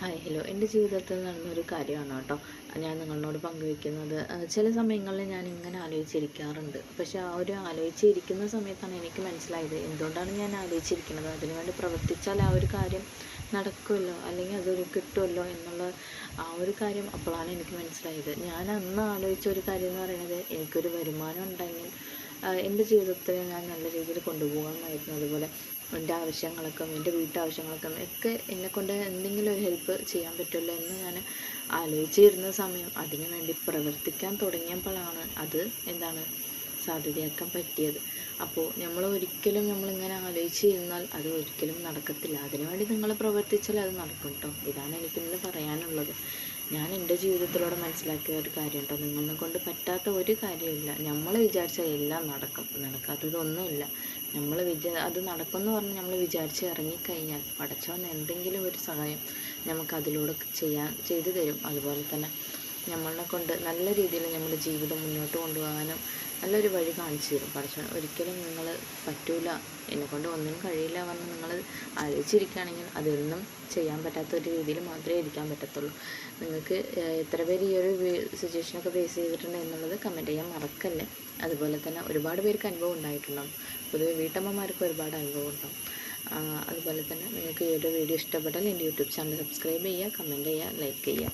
Hi hello എൻ്റെ ജീവിതത്തിൽ നടന്നൊരു കാര്യമാണ് കേട്ടോ ഞാൻ നിങ്ങളോട് പങ്കുവെക്കുന്നത്. ചില സമയങ്ങളിൽ ഞാൻ ഇങ്ങനെ ആലോചിച്ചിരിക്കാറുണ്ട്. പക്ഷെ ആ ഒരു ആലോചിച്ചിരിക്കുന്ന സമയത്താണ് എനിക്ക് മനസ്സിലായത് എന്തുകൊണ്ടാണ് ഞാൻ ആലോചിച്ചിരിക്കുന്നത്. അതിനുവേണ്ടി പ്രവർത്തിച്ചാൽ ആ ഒരു കാര്യം നടക്കുമല്ലോ, അല്ലെങ്കിൽ അതൊരു കിട്ടുമല്ലോ എന്നുള്ള ആ ഒരു കാര്യം അപ്പോഴാണ് എനിക്ക് മനസ്സിലായത്. ഞാൻ അന്ന് ആലോചിച്ച ഒരു കാര്യം എന്ന് പറയുന്നത്, എനിക്കൊരു വരുമാനം ഉണ്ടെങ്കിൽ എൻ്റെ ജീവിതത്തെ ഞാൻ നല്ല രീതിയിൽ കൊണ്ടുപോകാമെന്നായിരുന്നു. അതുപോലെ എൻ്റെ ആവശ്യങ്ങൾക്കും എൻ്റെ വീട്ടാവശ്യങ്ങൾക്കും ഒക്കെ എന്നെക്കൊണ്ട് എന്തെങ്കിലും ഒരു ഹെൽപ്പ് ചെയ്യാൻ പറ്റുമല്ലോ എന്ന് ഞാൻ ആലോചിച്ചിരുന്ന സമയം അതിനു വേണ്ടി പ്രവർത്തിക്കാൻ തുടങ്ങിയപ്പോഴാണ് അത് സാധ്യതയാക്കാൻ പറ്റിയത്. അപ്പോൾ നമ്മളിങ്ങനെ ആലോചിച്ചിരുന്നാൽ അത് ഒരിക്കലും നടക്കത്തില്ല. അതിനുവേണ്ടി നിങ്ങൾ പ്രവർത്തിച്ചാൽ അത് നടക്കും കേട്ടോ. ഇതാണ് എനിക്കിന്ന് പറയാനുള്ളത്. ഞാൻ എൻ്റെ ജീവിതത്തിലൂടെ മനസ്സിലാക്കിയ ഒരു കാര്യം കേട്ടോ. നിങ്ങളെ കൊണ്ട് പറ്റാത്ത ഒരു കാര്യമില്ല. നമ്മൾ വിചാരിച്ചാൽ എല്ലാം നടക്കും. നടക്കാത്തതൊന്നുമില്ല. അത് നടക്കുമെന്ന് പറഞ്ഞ് നമ്മൾ വിചാരിച്ച് ഇറങ്ങിക്കഴിഞ്ഞാൽ പടച്ചവൻ എന്തെങ്കിലും ഒരു സഹായം നമുക്കതിലൂടെ ചെയ്തു തരും. അതുപോലെ തന്നെ നമ്മളെ കൊണ്ട് നല്ല രീതിയിൽ നമ്മുടെ ജീവിതം മുന്നോട്ട് കൊണ്ടുപോകാനും നല്ലൊരു വഴി കാണിച്ചു തരും പടച്ചവൻ. ഒരിക്കലും നിങ്ങൾ പറ്റൂല, എന്നെക്കൊണ്ട് ഒന്നിനും കഴിയില്ല പറഞ്ഞ് നിങ്ങൾ ആലോചിച്ചിരിക്കുകയാണെങ്കിൽ അതൊന്നും ചെയ്യാൻ പറ്റാത്ത ഒരു രീതിയിൽ മാത്രമേ ഇരിക്കാൻ പറ്റത്തുള്ളൂ. നിങ്ങൾക്ക് എത്ര പേര് ഈ ഒരു സിറ്റുവേഷനൊക്കെ ഫേസ് ചെയ്തിട്ടുണ്ട് എന്നുള്ളത് കമൻറ്റ് ചെയ്യാൻ മറക്കല്ലേ. അതുപോലെ തന്നെ ഒരുപാട് പേർക്ക് അനുഭവം ഉണ്ടായിട്ടുണ്ടാകും. പൊതുവെ വീട്ടമ്മമാർക്ക് ഒരുപാട് അനുഭവം ഉണ്ടാകും. അതുപോലെ തന്നെ നിങ്ങൾക്ക് ഈ ഒരു വീഡിയോ ഇഷ്ടപ്പെട്ടാൽ എൻ്റെ യൂട്യൂബ് ചാനൽ സബ്സ്ക്രൈബ് ചെയ്യുക, കമൻറ്റ് ചെയ്യുക, ലൈക്ക് ചെയ്യുക.